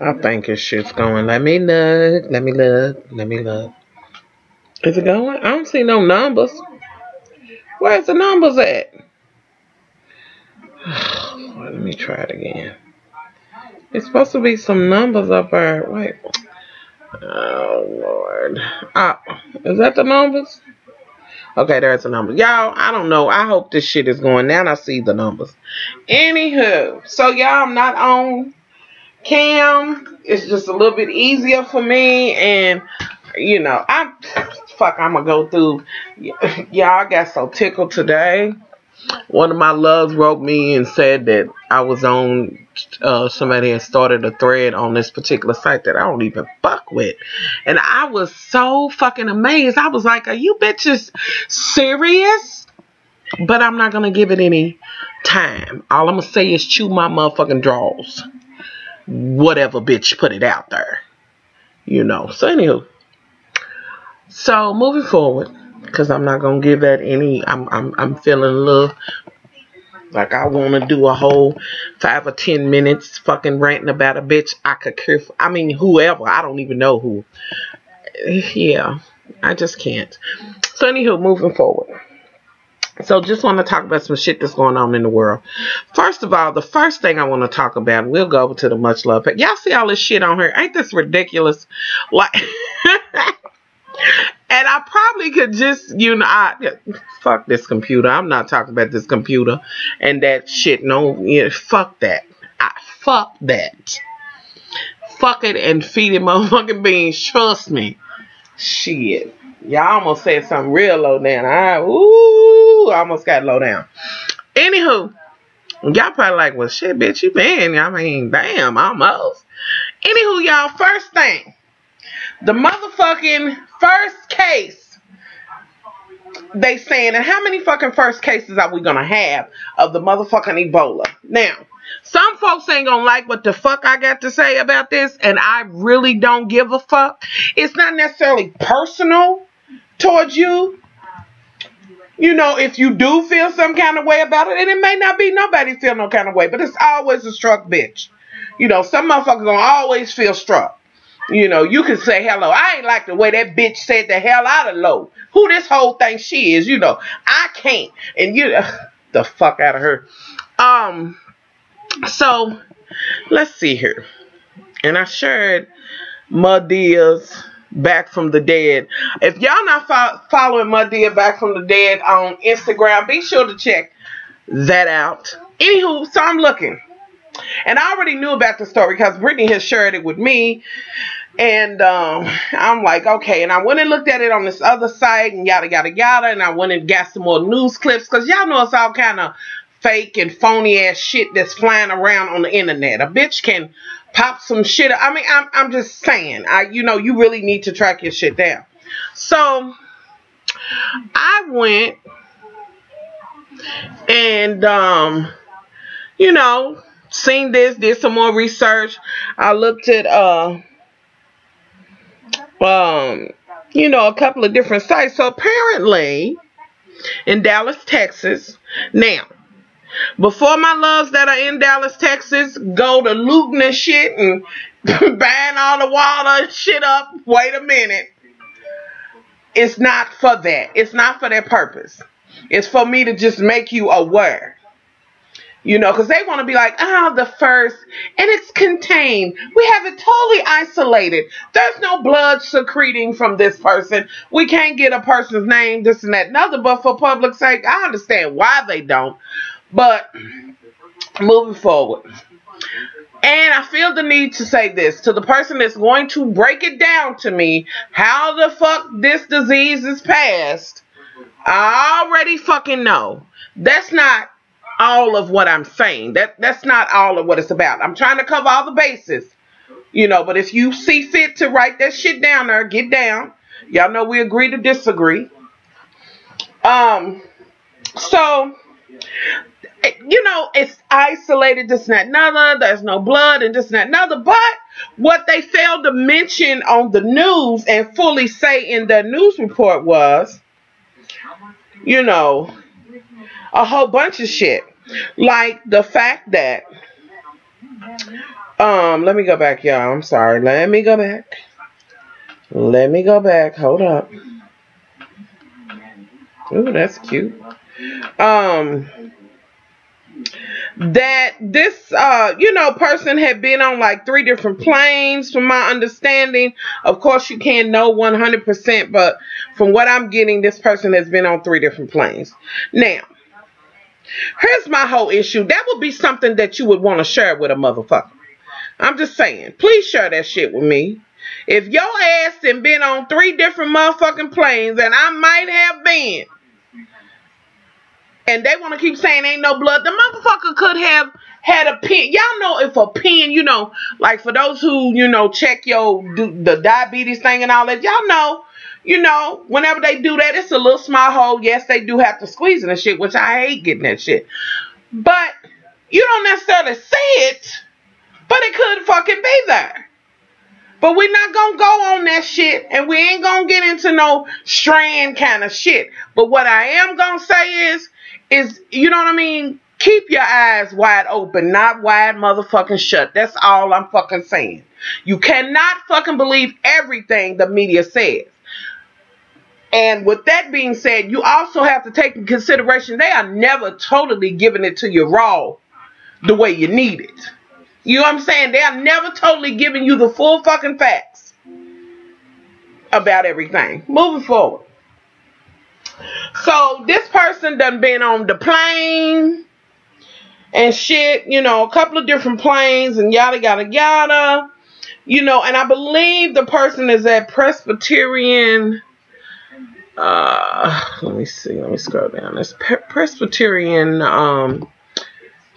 I think his shit's going. Let me look. Let me look. Let me look. Is it going? I don't see no numbers. Where's the numbers at? Let me try it again. It's supposed to be some numbers up there. Wait. Oh, Lord. Is that the numbers? Okay, there's the numbers. Y'all, I don't know. I hope this shit is going. Now I see the numbers. Anywho. So, y'all, I'm not on cam. It's just a little bit easier for me. And, you know, I'm going to go through. Y'all, I got so tickled today. One of my loves wrote me and said that I was on, somebody had started a thread on this particular site that I don't even fuck with. And I was so fucking amazed. I was like, are you bitches serious? But I'm not going to give it any time. All I'm going to say is chew my motherfucking drawers. Whatever bitch put it out there. You know. So anywho. So moving forward. Because I'm not going to give that any, I'm feeling a little like I want to do a whole 5 or 10 minutes fucking ranting about a bitch I could care for. I mean, whoever. I don't even know who. Yeah, I just can't. So anywho, moving forward. So just want to talk about some shit that's going on in the world. First of all, the first thing I want to talk about, we'll go over to the much love. Y'all see all this shit on here? Ain't this ridiculous? Like... And I probably could just, you know, fuck this computer. I'm not talking about this computer and that shit. No, yeah, fuck that. Fuck that. Fuck it and feed it motherfucking beans. Trust me. Shit. Y'all almost said something real low down. I almost got low down. Anywho, y'all probably like, well, shit, bitch, you been. I mean, damn, almost. Anywho, y'all, first thing. The motherfucking first case, they saying, and how many fucking first cases are we gonna have of the motherfucking Ebola? Now, some folks ain't gonna like what the fuck I got to say about this, and I really don't give a fuck. It's not necessarily personal towards you. You know, if you do feel some kind of way about it, and it may not be nobody feel no kind of way, but it's always a struck bitch. You know, some motherfuckers gonna always feel struck. You know, you can say hello. I ain't like the way that bitch said the hell out of low. Who this whole thing she is, you know. I can't. And you, the fuck out of her. So, let's see here. And I shared Madia's Back from the Dead. If y'all not following Madia Back from the Dead on Instagram, be sure to check that out. Anywho, so I'm looking. And I already knew about the story because Brittany has shared it with me. And I'm like, okay. And I went and looked at it on this other site and yada, yada, yada. And I went and got some more news clips because y'all know it's all kind of fake and phony ass shit that's flying around on the internet. A bitch can pop some shit. I mean, I'm just saying, you know, you really need to track your shit down. So I went and, you know, seen this, did some more research. I looked at, you know, a couple of different sites. So apparently in Dallas, Texas, now, before my loves that are in Dallas, Texas go to looting and shit and buying all the water and shit up, wait a minute. It's not for that. It's not for that purpose. It's for me to just make you aware. You know, because they want to be like, the first, and it's contained. We have it totally isolated. There's no blood secreting from this person. We can't get a person's name, this and that, and other. But for public sake, I understand why they don't. But moving forward. And I feel the need to say this to the person that's going to break it down to me how the fuck this disease is passed. I already fucking know. That's not all of what I'm saying. That's not all of what it's about. I'm trying to cover all the bases. You know, but if you see fit to write that shit down there, get down. Y'all know we agree to disagree. So, you know, it's isolated, this and that, another. There's no blood and this and that, another. But what they failed to mention on the news and fully say in the news report was, you know, a whole bunch of shit. Like the fact that Let me go back, y'all. I'm sorry. Let me go back. Hold up. Ooh, that's cute. That this person had been on like 3 different planes from my understanding. Of course you can't know 100%, but from what I'm getting, this person has been on 3 different planes. Now, here's my whole issue. That would be something that you would want to share with a motherfucker. I'm just saying, please share that shit with me. If your ass done been on 3 different motherfucking planes, and I might have been, and they want to keep saying ain't no blood, the motherfucker could have had a pen. Y'all know if a pen, like for those who, check the diabetes thing and all that, y'all know, whenever they do that, it's a little small hole. Yes, they do have to squeeze it and shit, which I hate getting that shit. But you don't necessarily see it, but it could fucking be there. But we're not going to go on that shit, and we ain't going to get into no strand kind of shit. But what I am going to say is, you know what I mean? Keep your eyes wide open, not wide motherfucking shut. That's all I'm fucking saying. You cannot fucking believe everything the media says. And with that being said, you also have to take in consideration they are never totally giving it to you raw the way you need it. You know what I'm saying? They are never totally giving you the full fucking facts about everything. Moving forward. So this person done been on the plane and shit, a couple of different planes and yada yada yada. And I believe the person is at Presbyterian. Let me see. Let me scroll down. It's Presbyterian.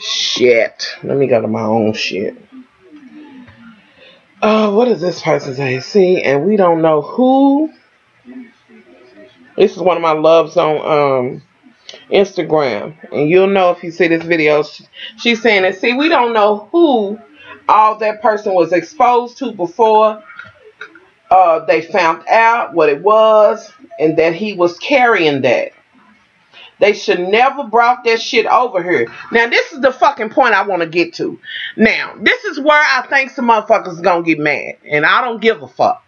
Shit. Let me go to my own shit. What does this person say? See, and we don't know who. This is one of my loves on Instagram. And you'll know if you see this video. She's saying that, see, we don't know who all that person was exposed to before they found out what it was and that he was carrying that. They should never brought that shit over here. Now, this is the fucking point I want to get to. Now, this is where I think some motherfuckers going to get mad. And I don't give a fuck.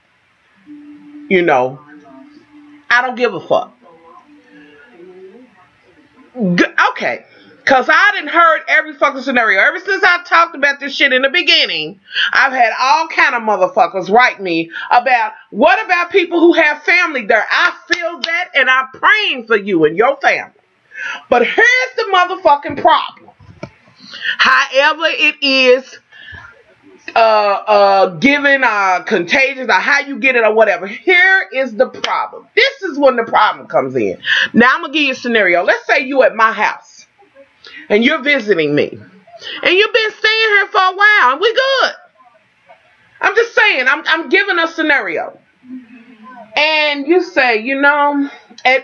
I don't give a fuck. Okay. Because I done heard every fucking scenario. Ever since I talked about this shit in the beginning, I've had all kind of motherfuckers write me about, what about people who have family there? I feel that and I'm praying for you and your family. But here's the motherfucking problem. However it is given contagious or how you get it or whatever. Here is the problem. This is when the problem comes in. Now I'm going to give you a scenario. Let's say you at my house and you're visiting me and you've been staying here for a while and we good. I'm just saying, I'm giving a scenario. And you say,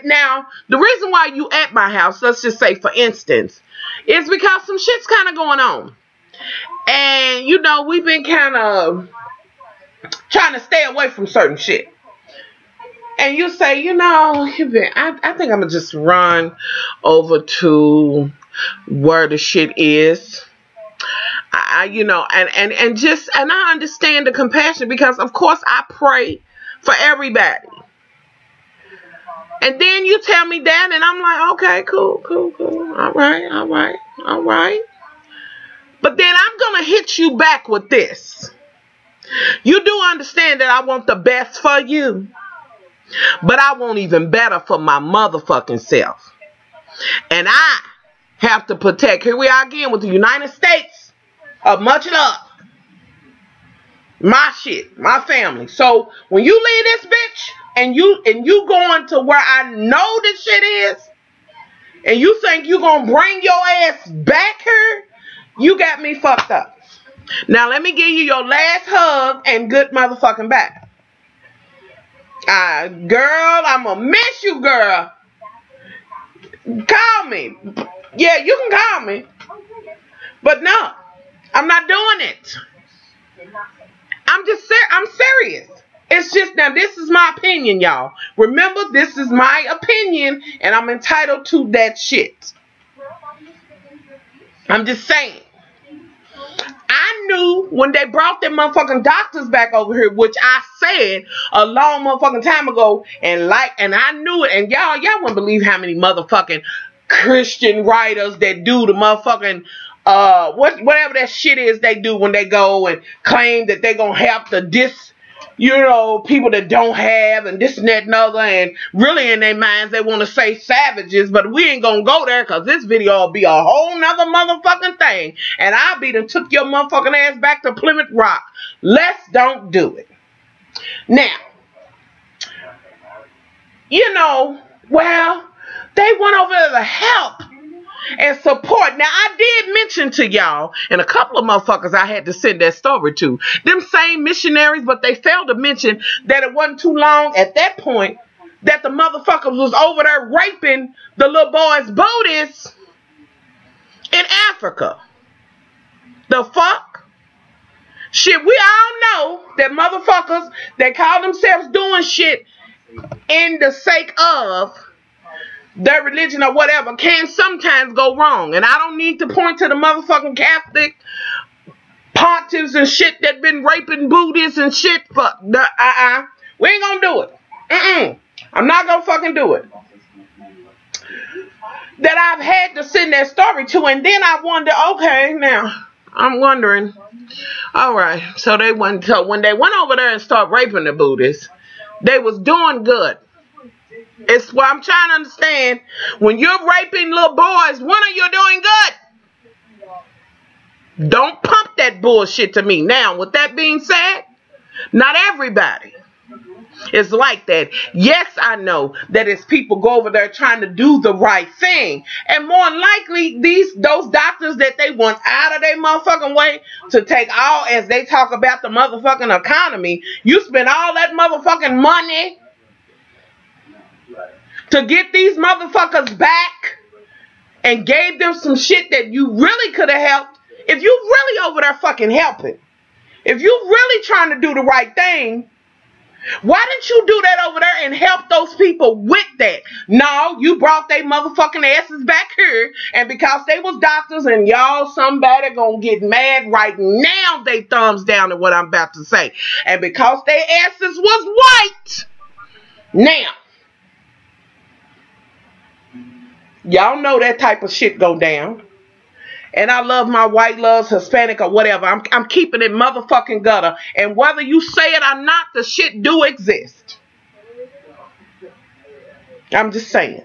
now, the reason why you at my house, let's just say, for instance, is because some shit's kind of going on. And, we've been kind of trying to stay away from certain shit. And you say, I think I'm going to just run over to where the shit is. And I understand the compassion because, of course, I pray for everybody. And then you tell me that and I'm like, okay, cool. All right. But then I'm going to hit you back with this. You do understand that I want the best for you. But I want even better for my motherfucking self. And I have to protect. Here we are again with the United States of much love. My shit, my family. So when you leave this bitch and you going to where I know this shit is, and you think you gonna bring your ass back here, you got me fucked up. Now let me give you your last hug and good motherfucking back. Girl, I'm gonna miss you, girl. Call me. Yeah, you can call me. But no, I'm not doing it. I'm serious. It's just, now this is my opinion, y'all. Remember, this is my opinion, and I'm entitled to that shit. I'm just saying. I knew when they brought them motherfucking doctors back over here, which I said a long motherfucking time ago, and I knew it, and y'all wouldn't believe how many motherfucking Christian writers that do the motherfucking whatever that shit is they do when they go and claim that they gonna help the people that don't have, and this and that and other, and really in their minds they want to say savages, but we ain't gonna go there because this video will be a whole nother motherfucking thing, and I'll be done took your motherfucking ass back to Plymouth Rock. Let's don't do it. Now, well, they went over there to help and support. Now, I did mention to y'all, and a couple of motherfuckers I had to send that story to, them same missionaries, but they failed to mention that it wasn't too long at that point that the motherfuckers was over there raping the little boys' booties in Africa. The fuck? Shit, we all know that motherfuckers, they call themselves doing shit in the sake of their religion or whatever, can sometimes go wrong. And I don't need to point to the motherfucking Catholic pontiffs and shit that been raping Buddhists and shit. Fuck. We ain't gonna do it. I'm not gonna fucking do it. That I've had to send that story to, and then I wonder, okay, now, I'm wondering, alright, so when they went over there and started raping the Buddhists, they was doing good. It's what I'm trying to understand. When you're raping little boys, when are you doing good? Don't pump that bullshit to me. Now, with that being said, not everybody is like that. Yes, I know that it's people go over there trying to do the right thing. And more than likely, those doctors that they want out of their motherfucking way to take all, as they talk about the motherfucking economy, you spend all that motherfucking money to get these motherfuckers back and gave them some shit that you really could have helped. If you really over there fucking helping, if you really trying to do the right thing, why didn't you do that over there and help those people with that? No, you brought they motherfucking asses back here, and because they was doctors and y'all somebody gonna get mad right now, they thumbs down at what I'm about to say. And because they asses was white, now, y'all know that type of shit go down. And I love my white loves, Hispanic or whatever. I'm keeping it motherfucking gutter. And whether you say it or not, the shit do exist. I'm just saying.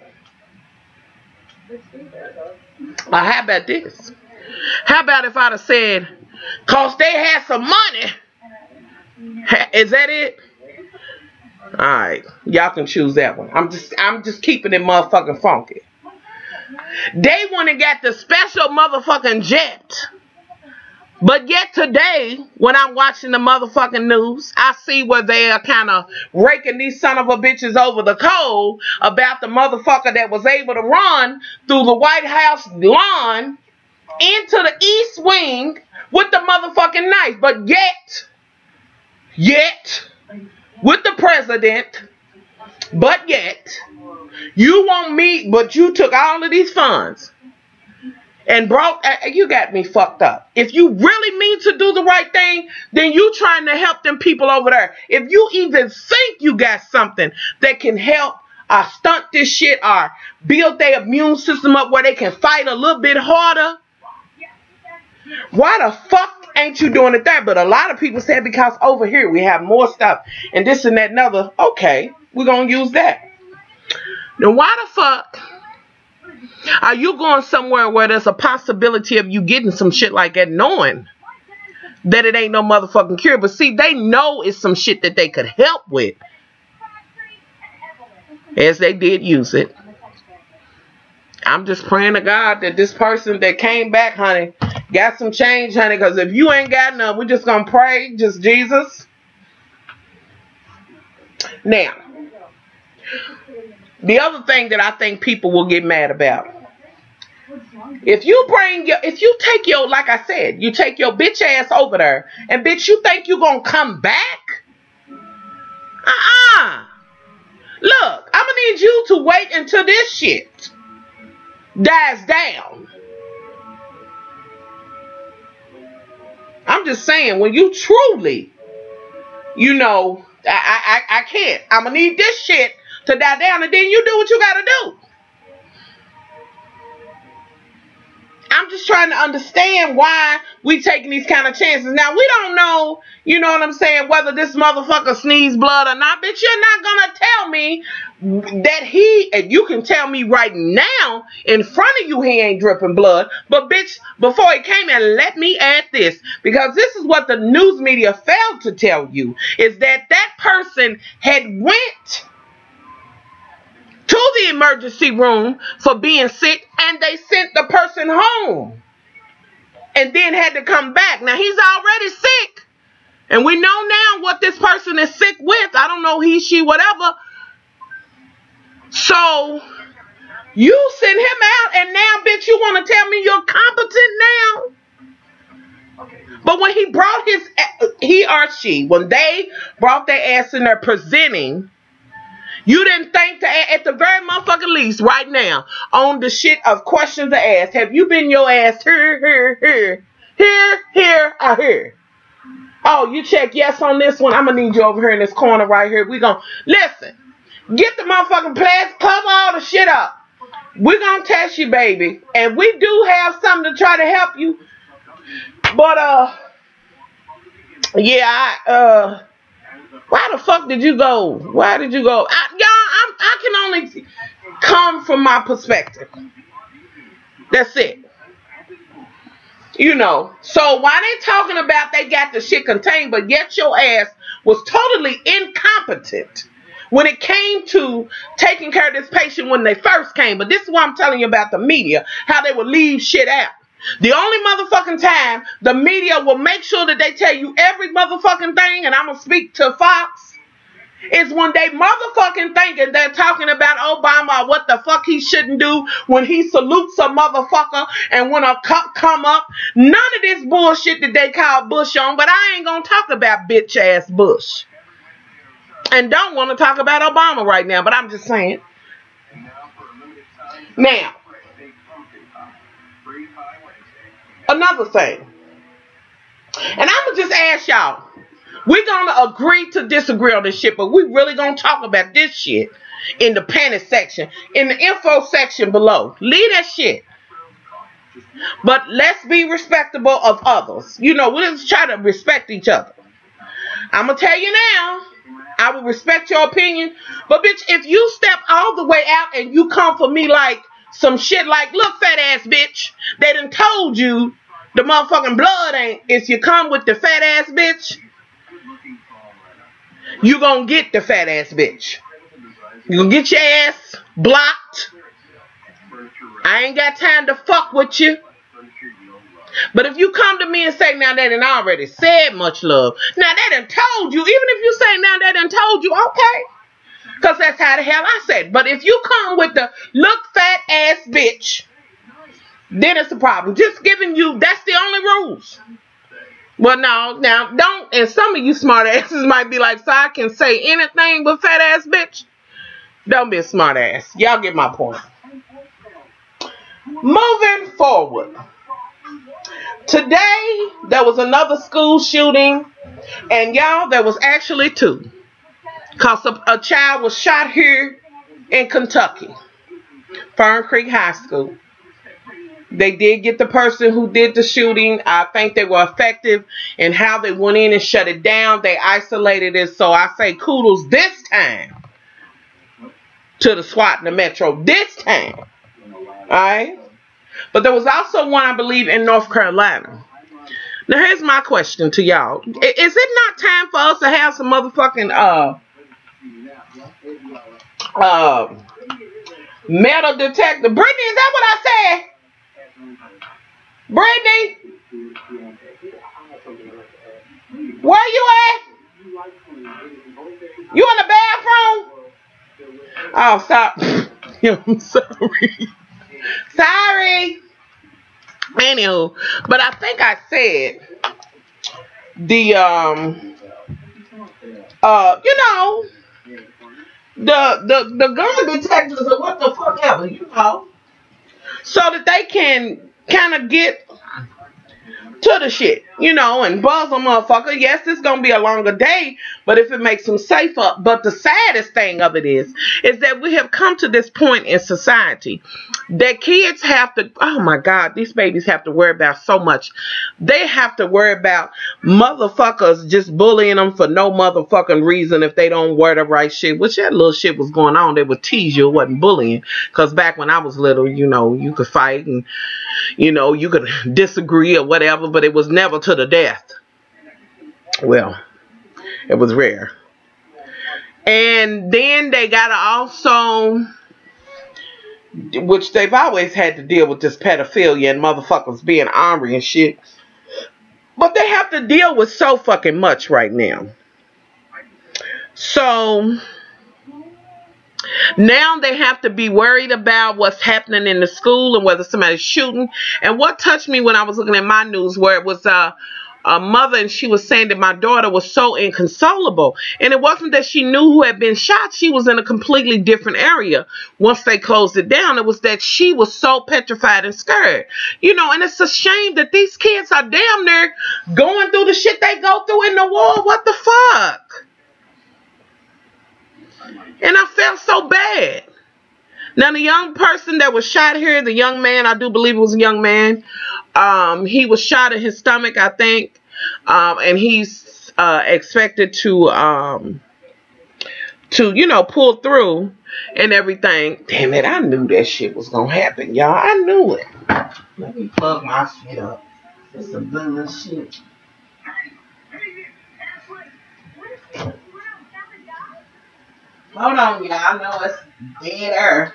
How about this? How about if I'd have said, cause they had some money. Is that it? Alright. Y'all can choose that one. I'm just keeping it motherfucking funky. They went and got the special motherfucking jet. But yet today, when I'm watching the motherfucking news, I see where they are kind of raking these son of a bitches over the coal about the motherfucker that was able to run through the White House lawn into the East Wing with the motherfucking knife. But yet, with the president, but yet, you want me, but you took all of these funds and you got me fucked up. If you really mean to do the right thing, then you trying to help them people over there. If you even think you got something that can help stunt this shit or build their immune system up where they can fight a little bit harder, why the fuck ain't you doing it there? But a lot of people said because over here we have more stuff and this and that and other. Okay, we're going to use that. Now, why the fuck are you going somewhere where there's a possibility of you getting some shit like that, knowing that it ain't no motherfucking cure? But see, they know it's some shit that they could help with, as they did use it. I'm just praying to God that this person that came back, honey, got some change, honey, because if you ain't got none, we're just going to pray, just Jesus. Now, the other thing that I think people will get mad about, if you take your, like I said, you take your bitch ass over there, and bitch, you think you gonna come back? Look, I'm gonna need you to wait until this shit dies down. I'm just saying, when you truly, you know, I can't. I'm going to need this shit to die down, and then you do what you got to do. I'm just trying to understand why we taking these kind of chances. Now, we don't know, you know what I'm saying, whether this motherfucker sneezed blood or not. Bitch, you're not going to tell me that and you can tell me right now in front of you he ain't dripping blood. But, bitch, before he came in, let me add this. Because this is what the news media failed to tell you. Is that person had went to the emergency room for being sick, and they sent the person home and then had to come back. Now, he's already sick, and we know now what this person is sick with. I don't know, he, she, whatever. So you send him out, and now, bitch, you want to tell me you're competent now? But when he or she, when they brought their ass in there presenting, you didn't think to, at the very motherfucking least, right now, on the shit of questions to ask, have you been your ass here, or here? Oh, you check yes on this one. I'm going to need you over here in this corner right here. We going to, listen, get the motherfucking plastic, cover all the shit up. We're going to test you, baby. And we do have something to try to help you. But, yeah, why the fuck did you go? Why did you go? I can only come from my perspective. That's it. You know. So why they talking about they got the shit contained, but yet your ass was totally incompetent when it came to taking care of this patient when they first came. But this is what I'm telling you about the media, how they would leave shit out. The only motherfucking time the media will make sure that they tell you every motherfucking thing, and I'm going to speak to Fox, is when they motherfucking thinking they're talking about Obama, what the fuck he shouldn't do when he salutes a motherfucker and when a cop come up. None of this bullshit that they call Bush on, but I ain't going to talk about bitch ass Bush. And don't want to talk about Obama right now, but I'm just saying. Now, another thing, and I'm going to just ask y'all, we're going to agree to disagree on this shit, but we really going to talk about this shit in the panic section, in the info section below. Leave that shit. But let's be respectable of others. You know, we'll just try to respect each other. I'm going to tell you now, I will respect your opinion, but bitch, if you step all the way out and you come for me like some shit like, look, fat ass bitch, they done told you the motherfucking blood ain't, if you come with the fat ass bitch, you gonna get the fat ass bitch. You gonna get your ass blocked. I ain't got time to fuck with you. But if you come to me and say, now they done already said much love. Now they done told you, even if you say now they done told you, okay. Because that's how the hell I said. But if you come with the look fat ass bitch, then it's a problem. Just giving you, that's the only rules. Well, no, now don't, and some of you smart asses might be like, so I can say anything but fat ass bitch. Don't be a smart ass. Y'all get my point. Moving forward. Today, there was another school shooting, and y'all, there was actually two. Because a child was shot here in Kentucky, Fern Creek High School. They did get the person who did the shooting. I think they were effective in how they went in and shut it down. They isolated it. So I say kudos this time to the SWAT and the Metro. This time. Alright? But there was also one, I believe, in North Carolina. Now, here's my question to y'all. Is it not time for us to have some motherfucking metal detector? Brittany, is that what I said? Brittany? Where you at? You in the bathroom? Oh, stop. I'm sorry. Sorry. Anywho, but I think I said the you know, the gun detectors or what the fuck ever, you know, so that they can kind of get to the shit. you know, and buzz a motherfucker. Yes, it's gonna be a longer day, but if it makes them safer. But the saddest thing of it is that we have come to this point in society that kids have to, oh my God, these babies have to worry about so much. They have to worry about motherfuckers just bullying them for no motherfucking reason if they don't wear the right shit, which that little shit was going on. They would tease you, it wasn't bullying. Because back when I was little, you know, you could fight and, you know, you could disagree or whatever, but it was never to the death. Well, it was rare. And then they gotta also, which they've always had to deal with, this pedophilia and motherfuckers being ornery and shit. But they have to deal with so fucking much right now. So now they have to be worried about what's happening in the school and whether somebody's shooting. And what touched me when I was looking at my news, where it was a mother, and she was saying that my daughter was so inconsolable. And it wasn't that she knew who had been shot. She was in a completely different area once they closed it down. It was that she was so petrified and scared. You know, and it's a shame that these kids are damn near going through the shit they go through in the war. What the fuck? And I felt so bad. Now, the young person that was shot here, the young man, I do believe it was a young man. He was shot in his stomach, I think. And he's expected to, you know, pull through and everything. Damn it, I knew that shit was going to happen, y'all. I knew it. Let me plug my shit up. It's some bullshit. Hold on, y'all. I know it's dead air.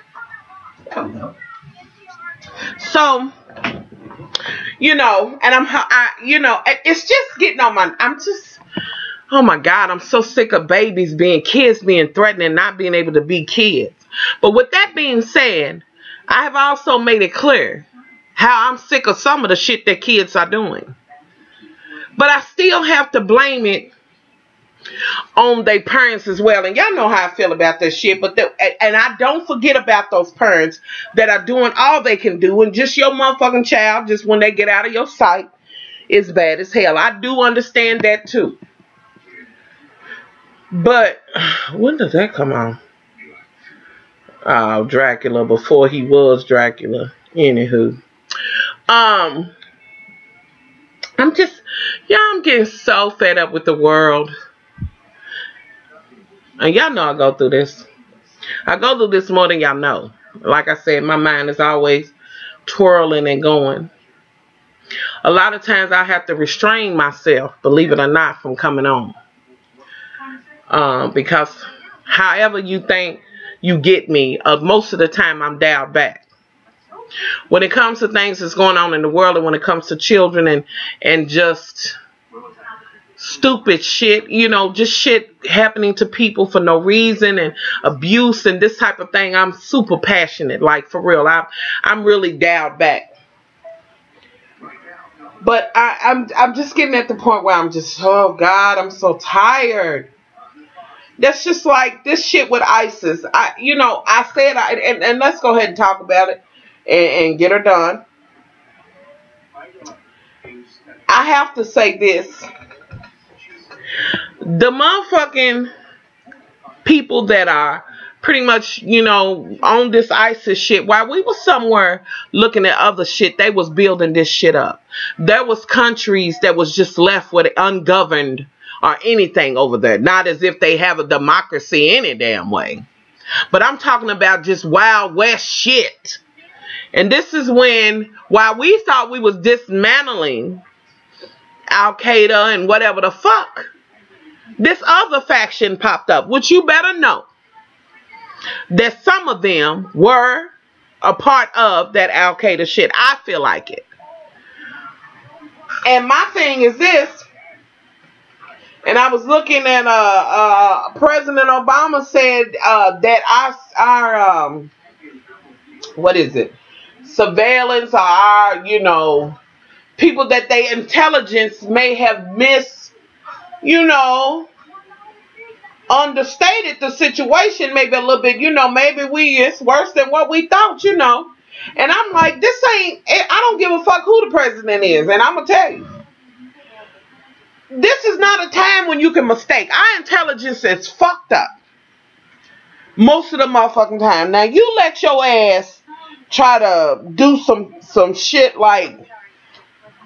There we go. So, you know, and you know, it's just getting on my, oh my God, I'm so sick of kids being threatened and not being able to be kids. But with that being said, I have also made it clear how I'm sick of some of the shit that kids are doing. But I still have to blame it on their parents as well. And y'all know how I feel about this shit. But and I don't forget about those parents that are doing all they can do. And just your motherfucking child, just when they get out of your sight, is bad as hell. I do understand that too. But when does that come on? Oh, Dracula, before he was Dracula. Anywho. I'm getting so fed up with the world. And y'all know I go through this. I go through this more than y'all know. Like I said, my mind is always twirling and going. A lot of times I have to restrain myself, believe it or not, from coming on. Because however you think you get me, most of the time I'm dialed back. When it comes to things that's going on in the world, and when it comes to children and just stupid shit, you know, just shit happening to people for no reason, and abuse and this type of thing, I'm super passionate, like for real. I'm really dialed back. But I'm just getting at the point where I'm just, oh God, I'm so tired. That's just like this shit with ISIS. I said, and let's go ahead and talk about it and get her done. I have to say this. The motherfucking people that are pretty much, you know, on this ISIS shit, while we were somewhere looking at other shit, they was building this shit up. There was countries that was just left with it ungoverned or anything over there. Not as if they have a democracy any damn way. But I'm talking about just Wild West shit. And this is when, while we thought we was dismantling Al-Qaeda and whatever the fuck, this other faction popped up, which you better know that some of them were a part of that Al-Qaeda shit. I feel like it. And my thing is this, and I was looking at President Obama said that our what is it? Surveillance, or our, you know, people that they intelligence may have understated the situation maybe a little bit, maybe it's worse than what we thought, And I'm like, this ain't, I don't give a fuck who the president is, and I'm gonna tell you. this is not a time when you can mistake. Our intelligence is fucked up most of the motherfucking time. Now you let your ass try to do some shit like,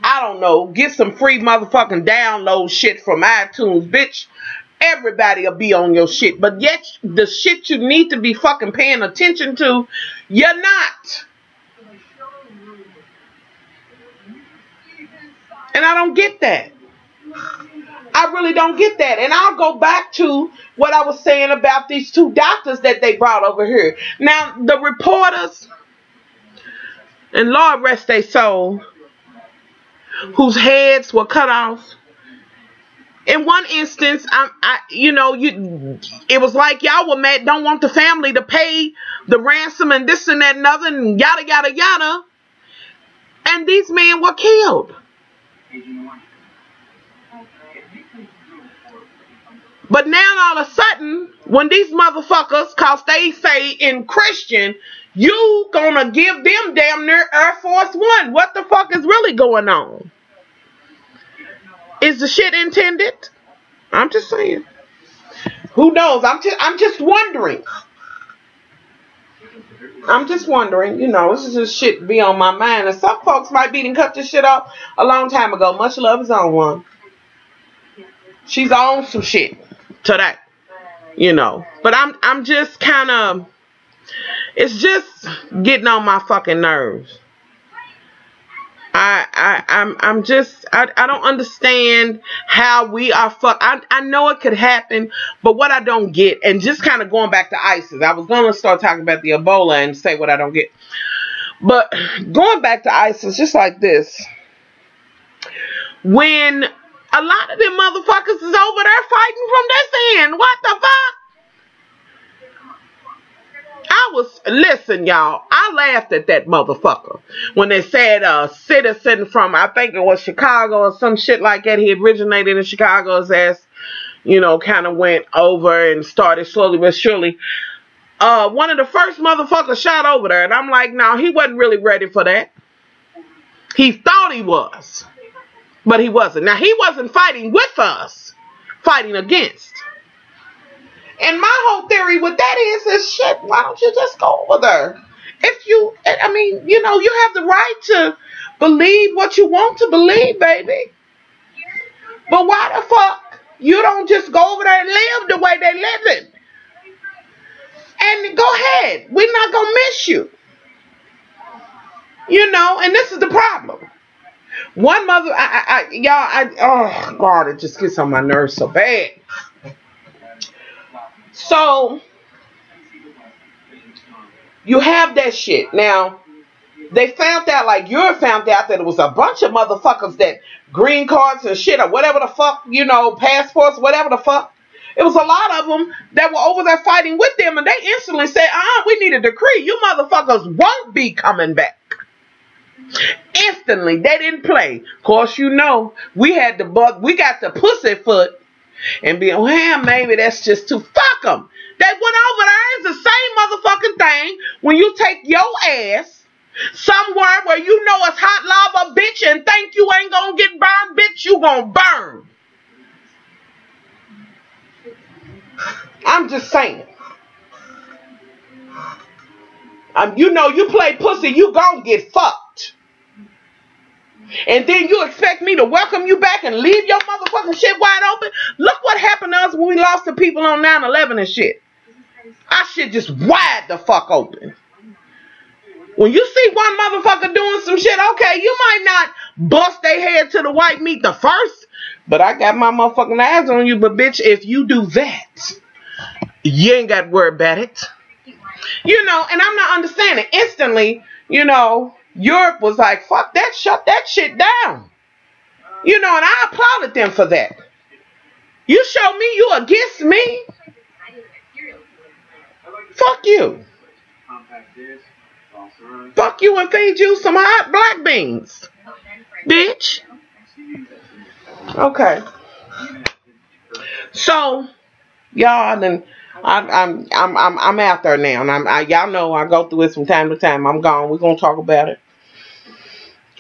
I don't know, get some free motherfucking download shit from iTunes, bitch. Everybody will be on your shit, but yet the shit you need to be fucking paying attention to, you're not. And I don't get that. I really don't get that. And I'll go back to what I was saying about these two doctors that they brought over here. Now, the reporters, and Lord rest their soul, whose heads were cut off. In one instance, it was like y'all were mad, don't want the family to pay the ransom and this and that and other and yada, yada, yada. And these men were killed. But now all of a sudden, when these motherfuckers, cause they say in Christian, you gonna give them damn near Air Force One. What the fuck is really going on? Is the shit intended? I'm just saying. Who knows? I'm just wondering. I'm just wondering, this is just shit be on my mind. And some folks might be done cut this shit off a long time ago. Much love is on one. She's on some shit today. But I'm just kind of, it's just getting on my fucking nerves. I don't understand how we are I know it could happen, but what I don't get, and just kind of going back to ISIS, I was going to start talking about the Ebola and say what I don't get. But going back to ISIS, just like this, when a lot of them motherfuckers is over there fighting from this end, what the fuck? Listen, y'all, I laughed at that motherfucker when they said a citizen from, I think it was Chicago or some shit like that. He originated in Chicago. His ass, kind of went over and started slowly but surely. One of the first motherfuckers shot over there, and I'm like, no, he wasn't really ready for that. He thought he was, but he wasn't. Now, he wasn't fighting with us, fighting against. And my whole theory with that is shit, why don't you just go over there? You have the right to believe what you want to believe, baby. But why the fuck you don't just go over there and live the way they living? And go ahead. We're not going to miss you. And this is the problem. One mother, oh God, it just gets on my nerves so bad. So, you have that shit. Now, they found out, like Europe found out, that it was a bunch of motherfuckers that green cards and shit or whatever the fuck, passports, whatever the fuck. It was a lot of them that were over there fighting with them, and they instantly said, we need a decree. You motherfuckers won't be coming back. Instantly, they didn't play. Of course, we got the pussyfoot. And be, maybe that's just too. Fuck them. They went over there. It's the same motherfucking thing when you take your ass somewhere where it's hot lava, bitch, and think you ain't gonna get burned, bitch, you gonna burn. I'm just saying. You play pussy, you gonna get fucked. And then you expect me to welcome you back and leave your motherfucking shit wide open? Look what happened to us when we lost the people on 9/11 and shit. Our shit just wide the fuck open. When you see one motherfucker doing some shit, okay, you might not bust their head to the white meat the first, but I got my motherfucking eyes on you. But bitch, if you do that, you ain't got to worry about it. And I'm not understanding. Instantly, Europe was like, fuck that, shut that shit down. And I applauded them for that. You show me you against me? Fuck you. Fuck you and feed you some hot black beans. Bitch. Okay. So, y'all, then I'm out there now. And y'all know I go through this from time to time. I'm gone. We're gonna talk about it.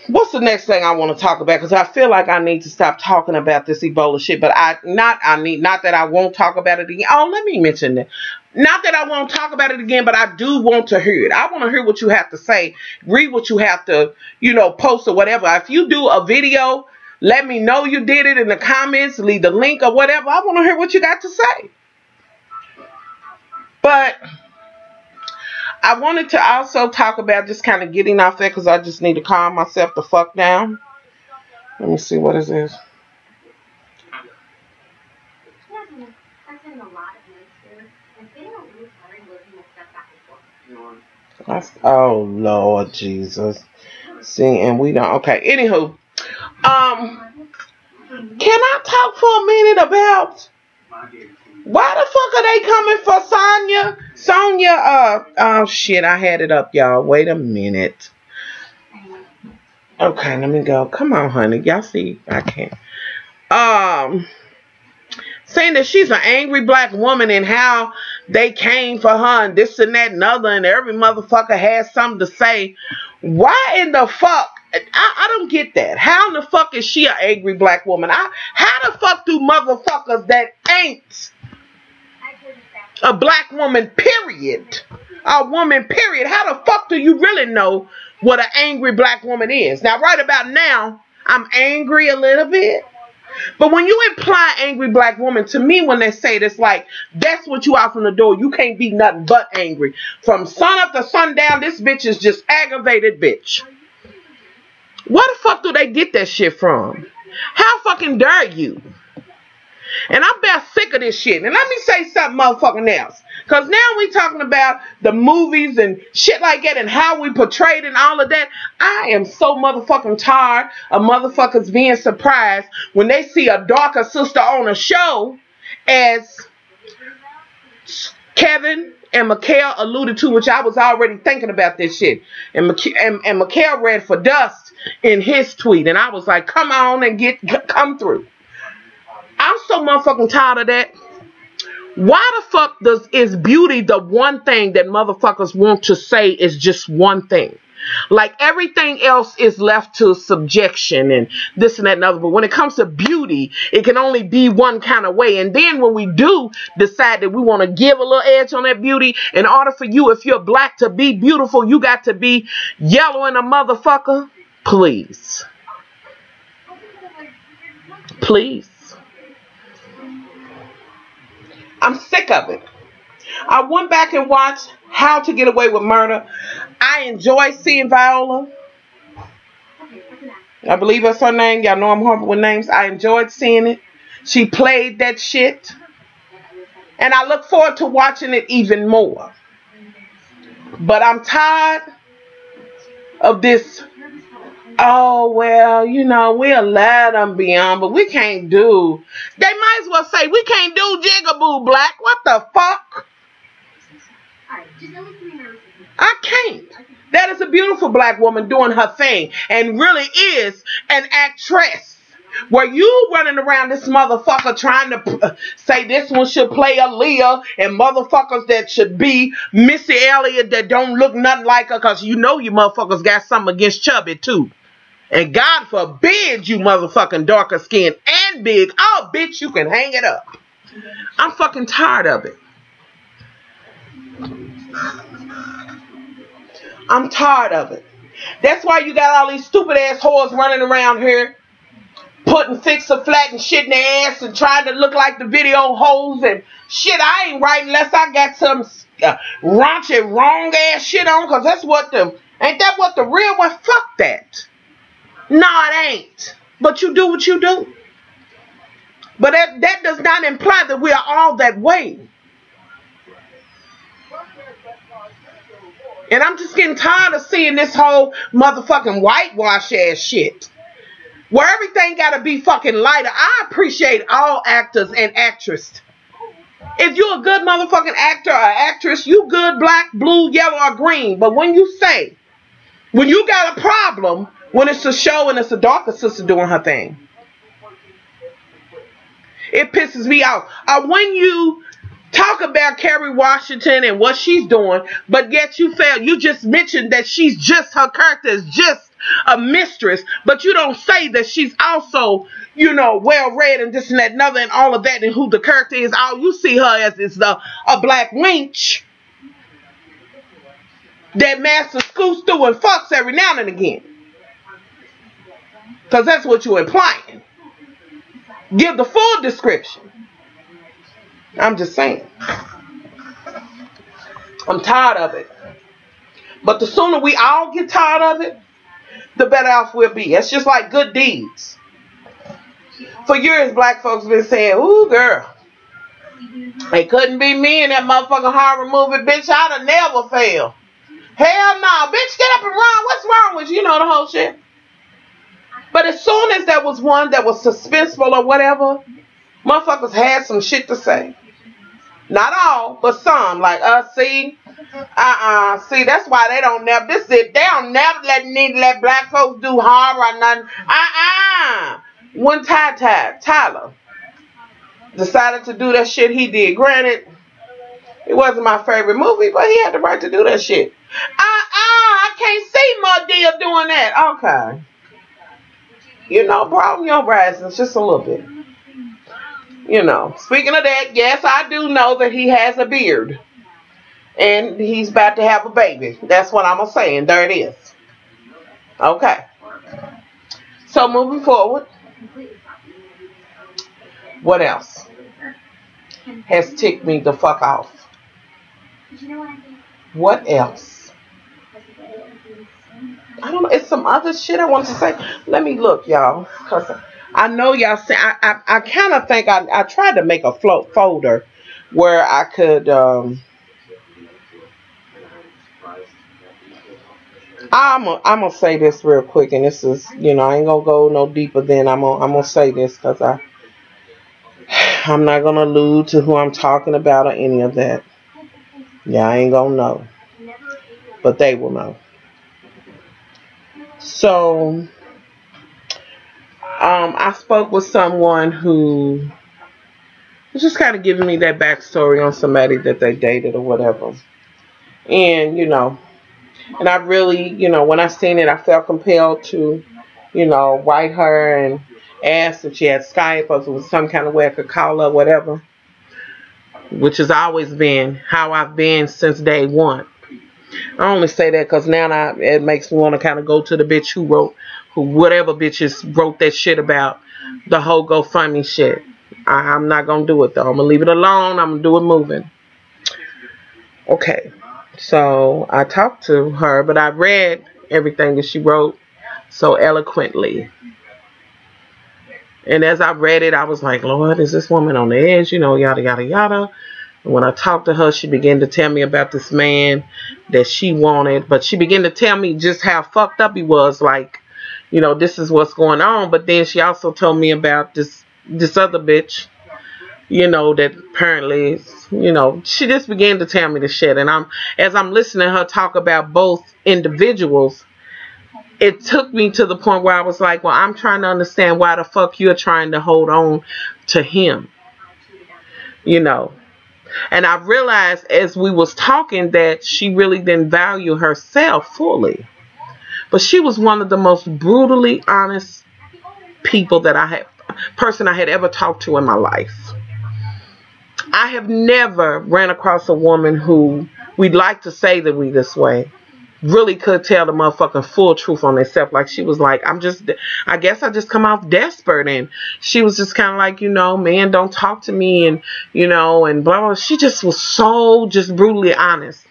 What's the next thing I want to talk about? Because I feel like I need to stop talking about this Ebola shit. But not that I won't talk about it again. Oh, let me mention that. Not that I won't talk about it again, but I do want to hear it. I want to hear what you have to say. Read what you have to, post or whatever. If you do a video, let me know you did it in the comments. Leave the link or whatever. I want to hear what you got to say. But I wanted to also talk about just kind of getting off there because I just need to calm myself the fuck down. Let me see, what is this? Oh, Lord Jesus. See, and we don't. Okay, anywho. Can I talk for a minute about why the fuck are they coming for Sonya? Oh shit, I had it up, y'all. Wait a minute. Okay, let me go. Come on, honey. Y'all see, I can't. Saying that she's an angry black woman and how they came for her and this and that and other, and every motherfucker has something to say. Why in the fuck? I don't get that. How in the fuck is she an angry black woman? How the fuck do motherfuckers that ain't a black woman, period, a woman, period, how the fuck do you really know what an angry black woman is? Now, right about now, I'm angry a little bit. But when you imply angry black woman, to me, when they say it, it's like, that's what you are from the door. You can't be nothing but angry. From sun up to sundown, this bitch is just aggravated bitch. Where the fuck do they get that shit from? How fucking dare you? And I'm about sick of this shit. And let me say something motherfucking else. Because now we talking about the movies and shit like that and how we portrayed and all of that. I am so motherfucking tired of motherfuckers being surprised when they see a darker sister on a show, as Kevin and Mikhail alluded to, which I was already thinking about this shit. And Mikhail read for dust in his tweet. And I was like, come on and come through. I'm so motherfucking tired of that. Why the fuck is beauty the one thing that motherfuckers want to say is just one thing? Like everything else is left to subjection and this and that and other. But when it comes to beauty, it can only be one kind of way. And then when we do decide that we want to give a little edge on that beauty, in order for you, if you're black, to be beautiful, you got to be yellow in a motherfucker. Please. Please. I'm sick of it. I went back and watched How to Get Away with Murder. I enjoy seeing Viola. I believe that's her name. Y'all know I'm horrible with names. I enjoyed seeing it. She played that shit. And I look forward to watching it even more. But I'm tired of this. Oh, well, we'll let them be on, but we can't do. They might as well say, we can't do Jigaboo Black. What the fuck? I can't. That is a beautiful black woman doing her thing and really is an actress. Where you running around this motherfucker trying to say this one should play Aaliyah and motherfuckers that should be Missy Elliott that don't look nothing like her, because you motherfuckers got something against Chubby too. And God forbid you motherfucking darker skin and big. Oh, bitch, you can hang it up. I'm fucking tired of it. I'm tired of it. That's why you got all these stupid ass whores running around here putting fixer flat and shit in their ass and trying to look like the video hoes and shit. I ain't right unless I got some raunchy wrong ass shit on, because that's what ain't that what the real one? Fuck that. No, it ain't. But you do what you do. But that does not imply that we are all that way. And I'm just getting tired of seeing this whole motherfucking whitewash ass shit. Where everything gotta be fucking lighter. I appreciate all actors and actresses. If you're a good motherfucking actor or actress, you good black, blue, yellow, or green. But when you got a problem, when it's a show and it's a darker sister doing her thing, it pisses me off. When you talk about Kerry Washington and what she's doing, but yet you fail. You just mentioned that she's just, her character is just a mistress, but you don't say that she's also, you know, well read and this and that and other and all of that, and who the character is. All you see her as is a black wench that Master scoots through and fucks every now and again. Because that's what you're implying. Give the full description. I'm just saying. I'm tired of it. But the sooner we all get tired of it, the better off we'll be. It's just like good deeds. For years, black folks been saying, ooh, girl, it couldn't be me in that motherfucking horror movie, bitch. I'd have never failed. Hell no, bitch, get up and run. What's wrong with you? You know the whole shit. But as soon as there was one that was suspenseful or whatever, motherfuckers had some shit to say. Not all, but some. Like, see, that's why they don't never, they don't never let black folks do horror or nothing. When Tyler decided to do that shit he did. Granted, it wasn't my favorite movie, but he had the right to do that shit. I can't see Madea doing that. Okay. You know, broaden your horizons just a little bit. You know, speaking of that, yes, I do know that he has a beard. And he's about to have a baby. That's what I'm saying. There it is. Okay. So moving forward. What else has ticked me the fuck off? What else? I don't know. It's some other shit I want to say. Let me look, y'all. Because I know y'all say, I kind of think I tried to make a folder where I could, I'm gonna say this real quick, and this is, you know, I ain't gonna go no deeper than I'm gonna say this, because I'm not gonna allude to who I'm talking about or any of that. Yeah, I ain't gonna know, but they will know. So, I spoke with someone who was just kind of giving me that backstory on somebody that they dated or whatever, and you know. And I really, you know, when I seen it, I felt compelled to, you know, write her and ask if she had Skype or if it was some kind of way I could call her, whatever. Which has always been how I've been since day one. I only say that because now it makes me want to kind of go to the bitch whatever bitches wrote that shit about the whole GoFundMe shit. I'm not going to do it though. I'm going to leave it alone. I'm going to do it moving. Okay. So I talked to her, but I read everything that she wrote so eloquently. And as I read it, I was like, Lord, is this woman on the edge? You know, yada, yada, yada. And when I talked to her, she began to tell me about this man that she wanted. But she began to tell me just how fucked up he was. Like, you know, this is what's going on. But then she also told me about this other bitch, you know, that apparently is, you know, she just began to tell me the shit. And as I'm listening to her talk about both individuals, it took me to the point where I was like, well, I'm trying to understand why the fuck you're trying to hold on to him, you know. And I realized as we was talking that she really didn't value herself fully. But she was one of the most brutally honest people that I had ever talked to in my life. I have never ran across a woman who we'd like to say that we this way really could tell the motherfucking full truth on herself. Like she was like, I guess I just come off desperate. And she was just kind of like, you know, man, don't talk to me. And, you know, and blah, blah. She just was so just brutally honest.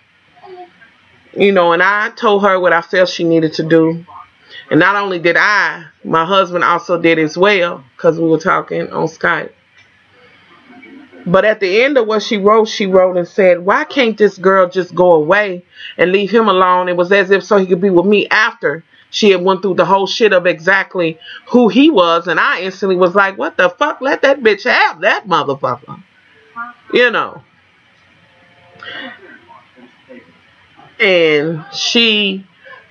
You know, and I told her what I felt she needed to do. And not only did my husband also did as well, because we were talking on Skype. But at the end of what she wrote and said, why can't this girl just go away and leave him alone? It was as if so he could be with me after she had went through the whole shit of exactly who he was. And I instantly was like, what the fuck? Let that bitch have that motherfucker. You know. And she,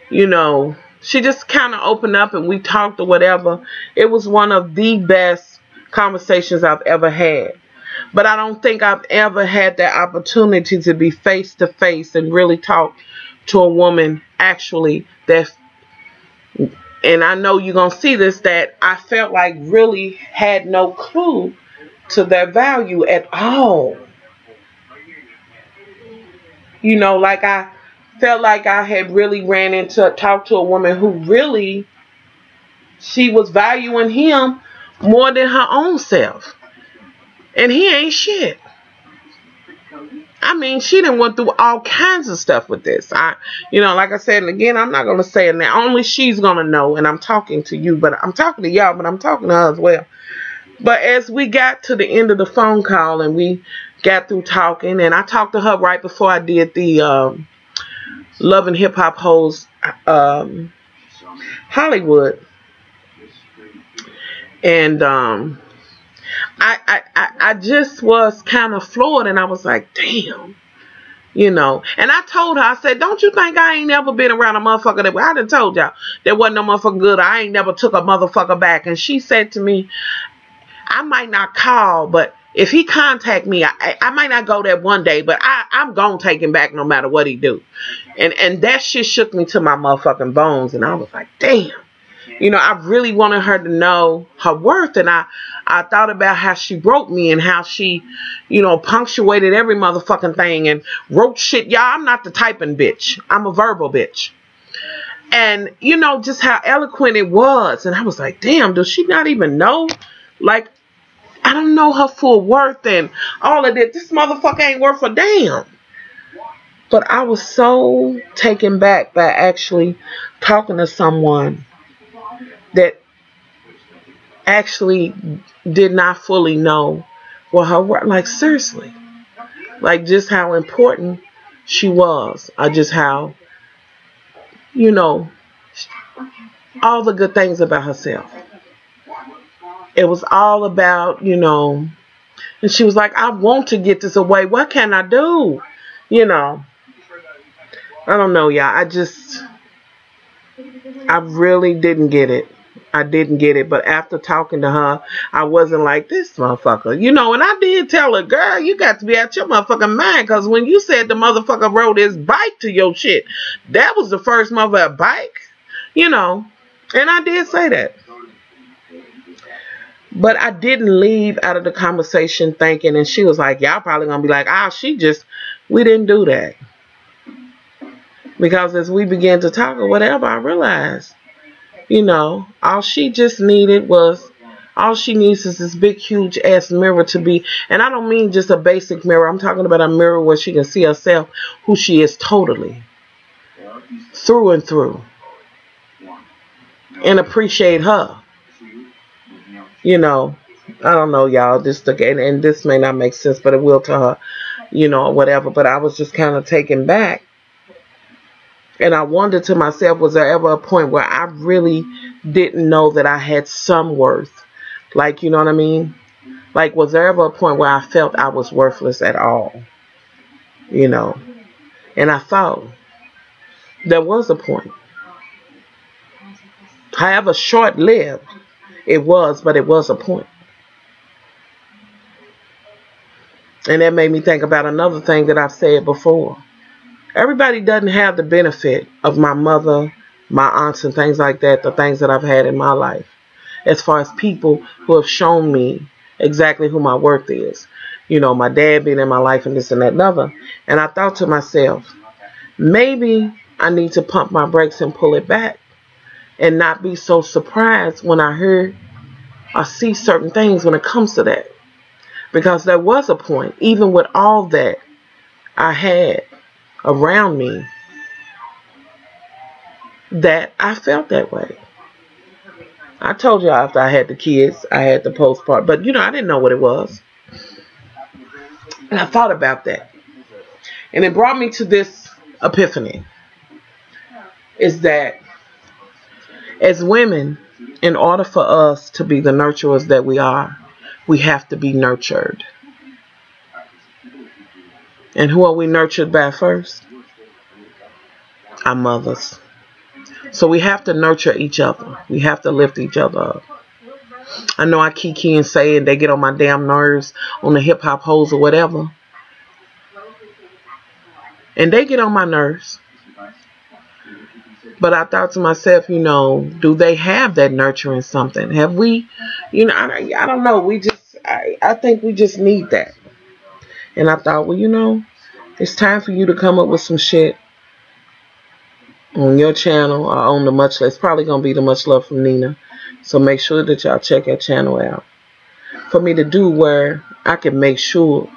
you know, she just kind of opened up and we talked or whatever. It was one of the best conversations I've ever had. But I don't think I've ever had that opportunity to be face to face and really talk to a woman actually that, and I know you're going to see this, that I felt like really had no clue to their value at all. You know, like I felt like I had really talked to a woman who really, she was valuing him more than her own self. And he ain't shit. I mean, she done went through all kinds of stuff with this. You know, like I said, and again, I'm not going to say it now. Only she's going to know, and I'm talking to you, but I'm talking to y'all, but I'm talking to her as well. But as we got to the end of the phone call and we got through talking, and I talked to her right before I did the Love and Hip Hop Hoes Hollywood. And I just was kind of floored, and I was like, damn, you know. And I told her, I said, don't you think I ain't never been around a motherfucker that, I done told y'all, there wasn't no motherfucker good. I ain't never took a motherfucker back. And she said to me, I might not call, but if he contact me, I might not go there one day, but I'm going to take him back no matter what he do. And that shit shook me to my motherfucking bones. And I was like, damn. You know, I really wanted her to know her worth. And I thought about how she wrote me and how she, you know, punctuated every motherfucking thing and wrote shit. Y'all, I'm not the typing bitch. I'm a verbal bitch. And, you know, just how eloquent it was. And I was like, damn, does she not even know? Like, I don't know her full worth and all of that. This motherfucker ain't worth a damn. But I was so taken back by actually talking to someone that actually did not fully know what her work. Like, seriously. Like, just how important she was. Or just how, you know, all the good things about herself. It was all about, you know, and she was like, I want to get this away. What can I do? You know, I don't know, y'all. I really didn't get it. I didn't get it. But after talking to her, I wasn't like, this motherfucker. You know, and I did tell her, girl, you got to be out your motherfucking mind. Because when you said the motherfucker rode his bike to your shit, that was the first motherfucker bike. You know, and I did say that. But I didn't leave out of the conversation thinking, and she was like, y'all probably going to be like, we didn't do that. Because as we began to talk or whatever, I realized, you know, all she needs is this big, huge ass mirror to be, and I don't mean just a basic mirror. I'm talking about a mirror where she can see herself, who she is totally, through and through, and appreciate her. You know, I don't know, y'all. And this may not make sense, but it will to her, you know, whatever. But I was just kind of taken back. And I wondered to myself, was there ever a point where I really didn't know that I had some worth? Like, you know what I mean? Like, was there ever a point where I felt I was worthless at all? You know? And I thought there was a point. However short-lived it was, but it was a point. And that made me think about another thing that I've said before. Everybody doesn't have the benefit of my mother, my aunts, and things like that, the things that I've had in my life, as far as people who have shown me exactly who my worth is. You know, my dad being in my life and this and that and other. And I thought to myself, maybe I need to pump my brakes and pull it back and not be so surprised when I hear or see certain things when it comes to that. Because there was a point, even with all that I had around me, that I felt that way. I told you after I had the kids, I had the postpartum, but you know, I didn't know what it was. And I thought about that. And it brought me to this epiphany. Is that as women, in order for us to be the nurturers that we are, we have to be nurtured. And who are we nurtured by first? Our mothers. So we have to nurture each other. We have to lift each other up. I know I kiki and say and they get on my damn nerves on the hip hop hoes or whatever. And they get on my nerves. But I thought to myself, you know, do they have that nurturing something? Have we, you know, I don't know. I think we just need that. And I thought, well, you know, it's time for you to come up with some shit on your channel or on the Much Love. It's probably going to be the Much Love from Nina. So make sure that y'all check that channel out. For me to do where I can make sure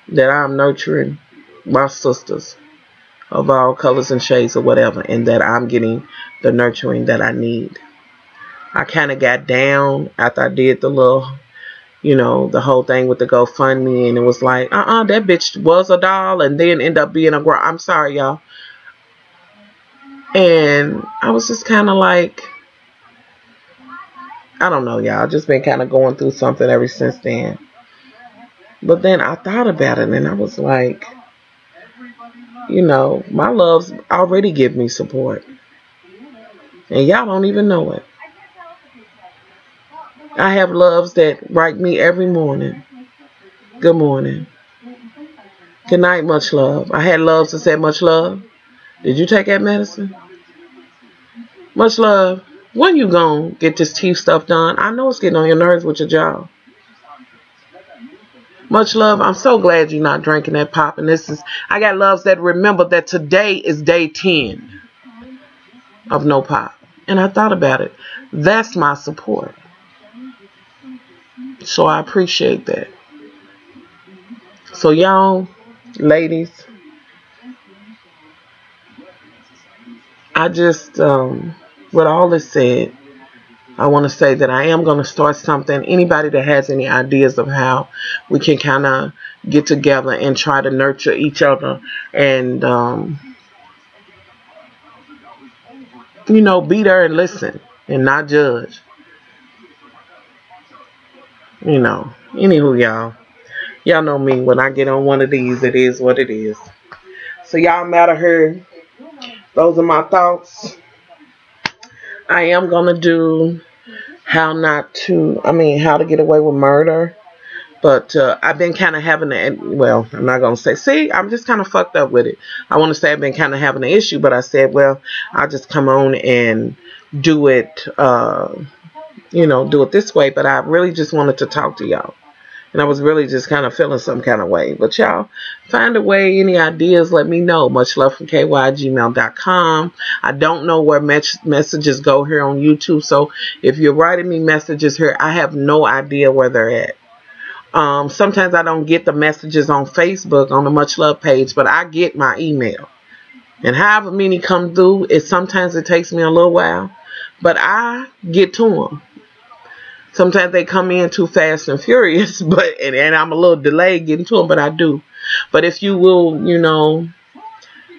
that I'm nurturing my sisters of all colors and shades or whatever, and that I'm getting the nurturing that I need. I kind of got down after I did the little, you know, the whole thing with the GoFundMe, and it was like, that bitch was a doll and then end up being a girl. I'm sorry, y'all. And I was just kind of like, I don't know, y'all. Just been kind of going through something ever since then. But then I thought about it and I was like, you know, my loves already give me support. And y'all don't even know it. I have loves that write me every morning. Good morning. Good night, much love. I had loves that said, much love. Did you take that medicine? Much love. When you gonna get this teeth stuff done? I know it's getting on your nerves with your job. Much love. I'm so glad you're not drinking that pop. And I got loves that remember that today is day 10 of no pop. And I thought about it. That's my support. So I appreciate that. So y'all, ladies, I just, with all this said, I want to say that I am going to start something. Anybody that has any ideas of how we can kind of get together and try to nurture each other and, you know, be there and listen and not judge. You know, anywho, y'all know me. When I get on one of these, it is what it is. So y'all matter here. Those are my thoughts. I am going to do how to get away with murder. But I've been kind of having well, I'm not going to say, see, I'm just kind of fucked up with it. I want to say I've been kind of having an issue, but I said, well, I'll just come on and do it, you know, do it this way. But I really just wanted to talk to y'all. And I was really just kind of feeling some kind of way. But y'all, find a way, any ideas, let me know. muchlovefromky@gmail.com. I don't know where messages go here on YouTube. So if you're writing me messages here, I have no idea where they're at. Sometimes I don't get the messages on Facebook on the Much Love page, but I get my email. And however many come through, sometimes it takes me a little while. But I get to them. Sometimes they come in too fast and furious, and I'm a little delayed getting to them, but I do. But if you will, you know,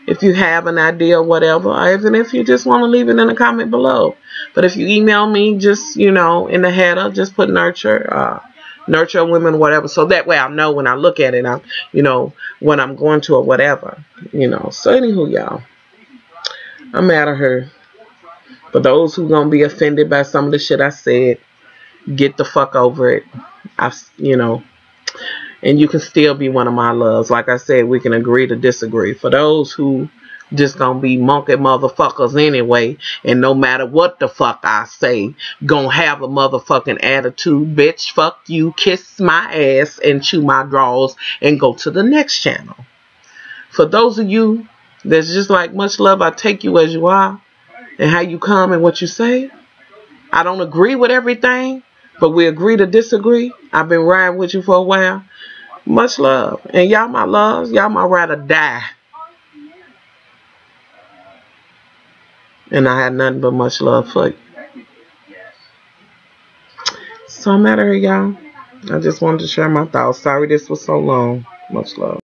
if you have an idea or whatever, or even if you just want to leave it in a comment below. But if you email me, just, you know, in the header, just put nurture women, whatever. So that way I know when I look at it, you know, when I'm going to or whatever, you know. So anywho, y'all, I'm out of here. For those who gonna be offended by some of the shit I said, get the fuck over it. You know, and you can still be one of my loves. Like I said, we can agree to disagree. For those who just gonna be monkey motherfuckers anyway, and no matter what the fuck I say, gonna have a motherfucking attitude, bitch, fuck you, kiss my ass and chew my drawers and go to the next channel. For those of you that's just like, much love, I take you as you are and how you come and what you say. I don't agree with everything, but we agree to disagree. I've been riding with you for a while. Much love. And y'all my loves. Y'all my ride or die. And I had nothing but much love for you. So I'm out of here, y'all. I just wanted to share my thoughts. Sorry this was so long. Much love.